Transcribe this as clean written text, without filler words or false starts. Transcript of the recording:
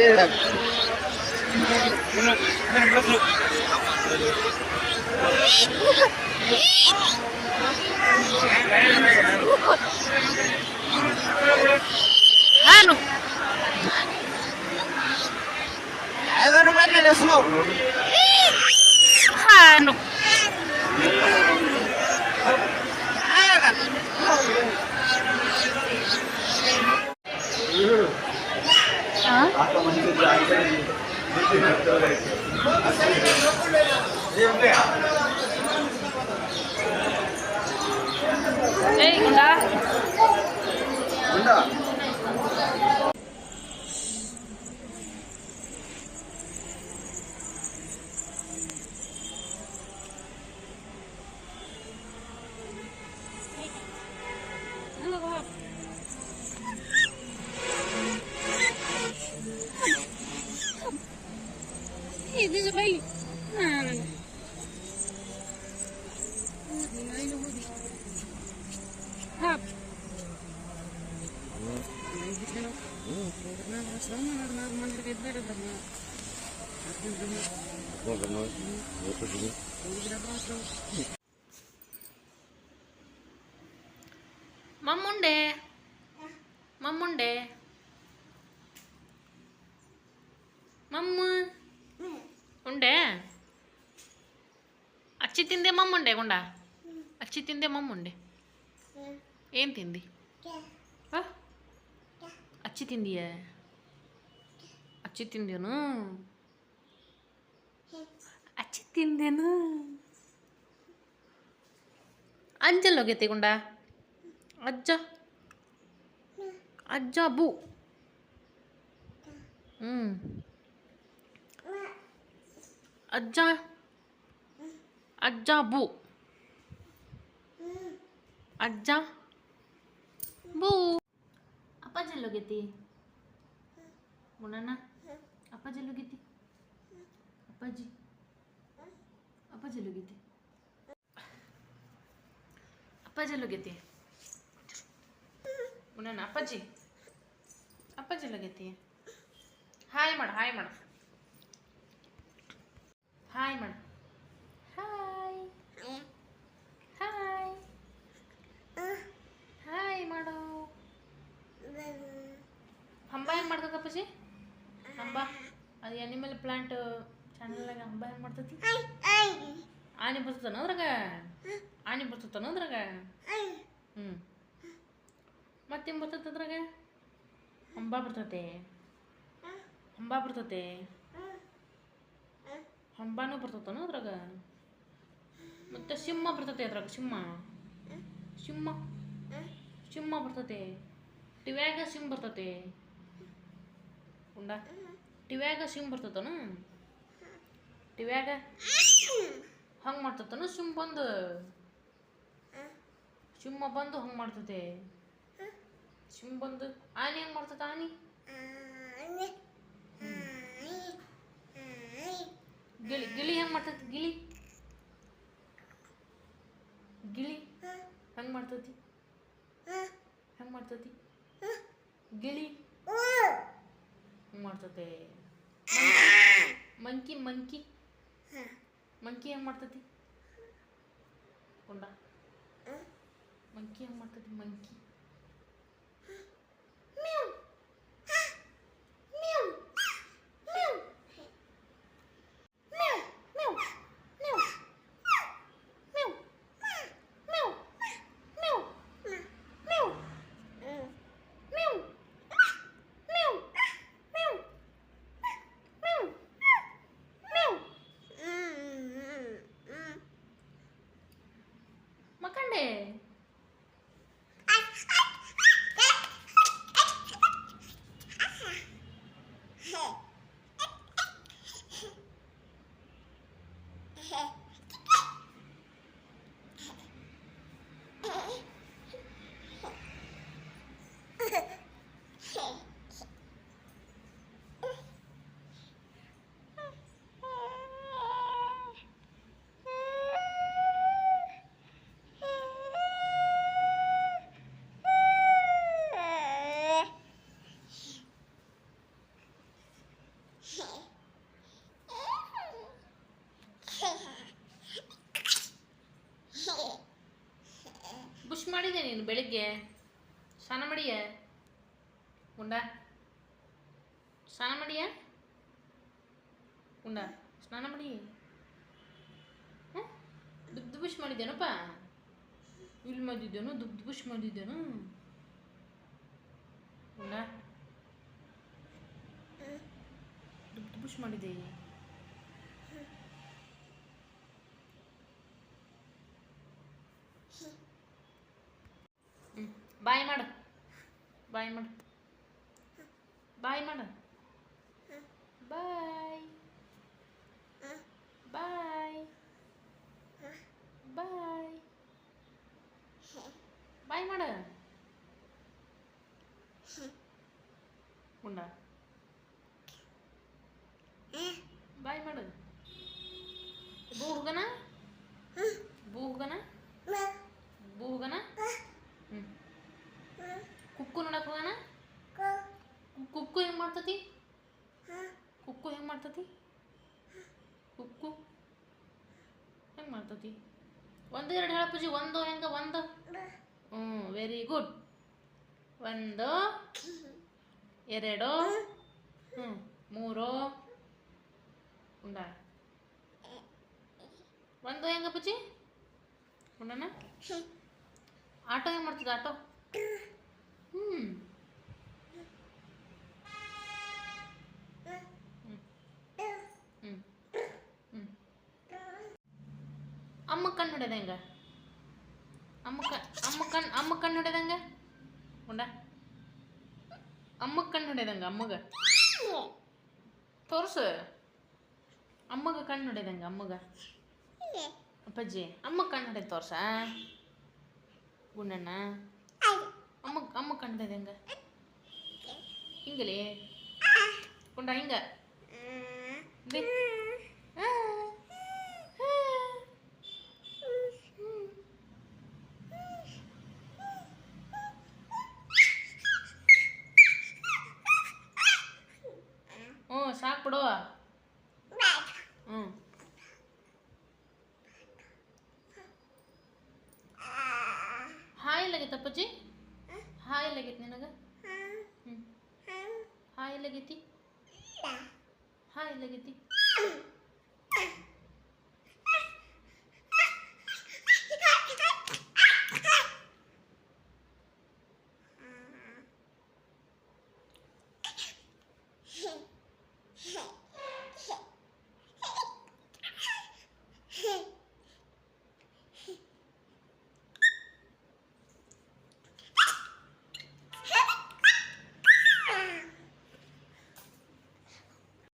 Ano? Ano? Hey, Gunda. Gunda. Hey, this is a baby. Hap. Mamunde. Mamunde. Mamma. Unde. ಅಚ್ಚಿ ತಿಂದೆ ಮಮ್ಮುಂಡೆ ಗುಂಡ ಅಚ್ಚಿ ತಿಂದೆ ಮಮ್ಮುಂಡೆ ಏನು ತಿಂದಿ ಅಚ್ಚಿ ತಿಂದಿಯ ಅಚ್ಚಿ ತಿಂದೇನು ಅಚ್ಚಿ ತಿಂದೇನು ಅಜ್ಜಲ್ಲಿ ಹೋಗೈತೆ ಗುಂಡ ಅಜ್ಜ ಅಜ್ಜ ಬೂ ಅಜ್ಜ ಅಜ್ಜ ಬೂ ಅಜ್ಜ ಬೂ ಅಪ್ಪಾಜಿ ಹೋಗೈತಿ ಗುಣನ ಅಪ್ಪಾಜಿ ಹೋಗೈತಿ ಅಪ್ಪಾಜಿ ಅಪ್ಪಾಜಿ ಹೋಗೈತಿ ಅಪ್ಪಾಜಿ ಹೋಗೈತಿ ಗುಣನ ಅಪ್ಪಾಜಿ ಅಪ್ಪಾಜಿ ಹೋಗೈತಿ ಹಾಯ್ ಮಾಡು ಹಾಯ್ ಮಾಡು ಹಾಯ್ ಮಾಡು ಹಾಯ್ ಹಾಯ್ ಹಾಯ್ ಮಾಡು ಹಂಬ ಹೆಂಗೆ ಮಾಡ್ತದ ಅಪ್ಪಾಜಿ ಹಂಬ ಅದು ಅನಿಮಲ್ ಪ್ಲಾಂಟ್ ಚಾನಲ್ನಾಗ ಹಂಬ ಹೆಂಗೆ ಮಾಡ್ತೈತಿ ಆನೆ ಬರ್ತತಾನ ಅದ್ರಾಗ ಆನೆ ಬರ್ತತಾನ ಅದ್ರಾಗ ಮತ್ತೇನು ಬರ್ತೈತೆ ಅದ್ರಾಗ ಹಂಬ ಬರ್ತತೆ ಹಂಬ ಬರ್ತತೆ ಹಂಬಾನು ಬರ್ತತಾನ ಅದ್ರಾಗ ಮತ್ತೆ ಸಿಂಹ ಬರ್ತತೆ ಅದ್ರಾಗ ಸಿಂಹ ಸಿಂಹ ಸಿಂಹ ಬರ್ತತೆ ಟಿವ್ಯಾಗ ಸಿಂಹ ಬರ್ತತೆ ಉಂಡ ಟಿವ್ಯಾಗ ಸಿಂಹ ಬರ್ತತನು ಟಿವ್ಯಾಗ ಹಂಗೆ ಮಾಡ್ತತನು ಸಿಂಹ ಬಂದು ಸಿಂಹ ಬಂದು ಹಂಗೆ ಮಾಡ್ತತೆ ಸಿಂಹ ಬಂದು ಆನೆ ಹೆಂಗೆ ಮಾಡ್ತತ ಆನೆ ಗಿಳಿ ಗಿಳಿ ಹೆಂಗೆ ಮಾಡ್ತೈತಿ ಗಿಳಿ ಗಿಳಿ ಹೆಂಗೆ ಮಾಡ್ತೈತಿ ಹೆಂಗೆ ಮಾಡ್ತೈತಿ ಗಿಳಿ ಹೆಂಗೆ ಮಾಡ್ತತೆ ಮಂಕಿ ಮಂಕಿ ಮಂಕಿ ಹೆಂಗೆ ಮಾಡ್ತೈತಿ ಕೊಂಡ ಮಂಕಿ ಹೆಂಗೆ ಮಾಡ್ತೈತಿ ಮಂಕಿ ಮಕ್ಕಂಡೆ ಬೆಳಿಗ್ಗೆ ಸ್ನಾನ ಮಾಡಿಯ ಉಂಡ ಸ್ನಾನ ಮಾಡಿಯ ಉಂಡ ಸ್ನಾನ ಮಾಡಿ ದುಗ್ದು ಬುಷ್ ಮಾಡಿದ್ದೇನಪ್ಪ ಇಲ್ಲಿ ಮಾಡಿದ್ದೇನು ದುಗ್ದು ಬುಷ್ ಮಾಡಿದ್ದೇನು ಉಂಡ ದುಗ್ದು ಬುಷ್ ಮಾಡಿದೆ ಬಾಯ್ ಮಾಡು ಬಾಯ್ ಮಾಡು ಬಾಯ್ ಮಾಡು ಬಾಯ್ ಬಾಯ್ ಬಾಯ್ ಬಾಯ್ ಮಾಡು ಉಂಡ ಬಾಯ್ ಮಾಡು ಬೂ ಹೋಗನ ಬೂ ಹೋಗನ ಬೂ ಹೋಗನ ಕುಕ್ಕು ನೋಡಕ್ ಹೋಗೋಣ ಕುಕ್ಕು ಹೆಂಗೆ ಮಾಡ್ತತಿ ಕುಕ್ಕು ಹೆಂಗೆ ಮಾಡ್ತತಿ ಕುಕ್ಕು ಹೆಂಗೆ ಮಾಡ್ತತಿ ಒಂದು ಎರಡು ಹೇಳಪ್ಪಜಿ ಒಂದು ಹೆಂಗೆ ಒಂದು ವೆರಿ ಗುಡ್ ಒಂದು ಎರಡು ಮೂರು ಉಂಡ ಒಂದು ಹೆಂಗಪ್ಪಜಿ ಉಂಡನ ಆಟೋ ಹೆಂಗೆ ಮಾಡ್ತದ ಆಟೋ ಅಮ್ಮ ಕಣ್ಣು ಹೊಡೆದಂಗ ಅಮ್ಮ ಕಣ್ಣು ಹೊಡೆದಂಗ ಉಂಡ ಅಮ್ಮ ಕಣ್ಣು ಹೊಡೆದಂಗ ಅಮ್ಮಗ ತೋರ್ಸು ಅಮ್ಮಗ ಕಣ್ಣು ಹೊಡೆದಂಗ ಅಮ್ಮಗ ಅಪ್ಪಾಜಿ ಅಮ್ಮ ಕಣ್ಣು ಹೊಡೆದು ತೋರ್ಸ ಗುಂಡಣ್ಣ ಅಮ್ಮ ಕಣ್ಣು ಹೊಡೆದಂಗ ಹಿಂಗಲೇ ಗುಂಡ ಹಿಂಗ ಸಾಕು ಬಿಡುವ ಹಾಯ್ ಲಗೈತೆ ಅಪ್ಪಾಜಿ ಹಾಯ್ ಲಗೈತೆ ನಿನಗೆ ಹಾಯ್ ಲಗೈತಿ ಹಾಯ್ ಲಗೈತಿ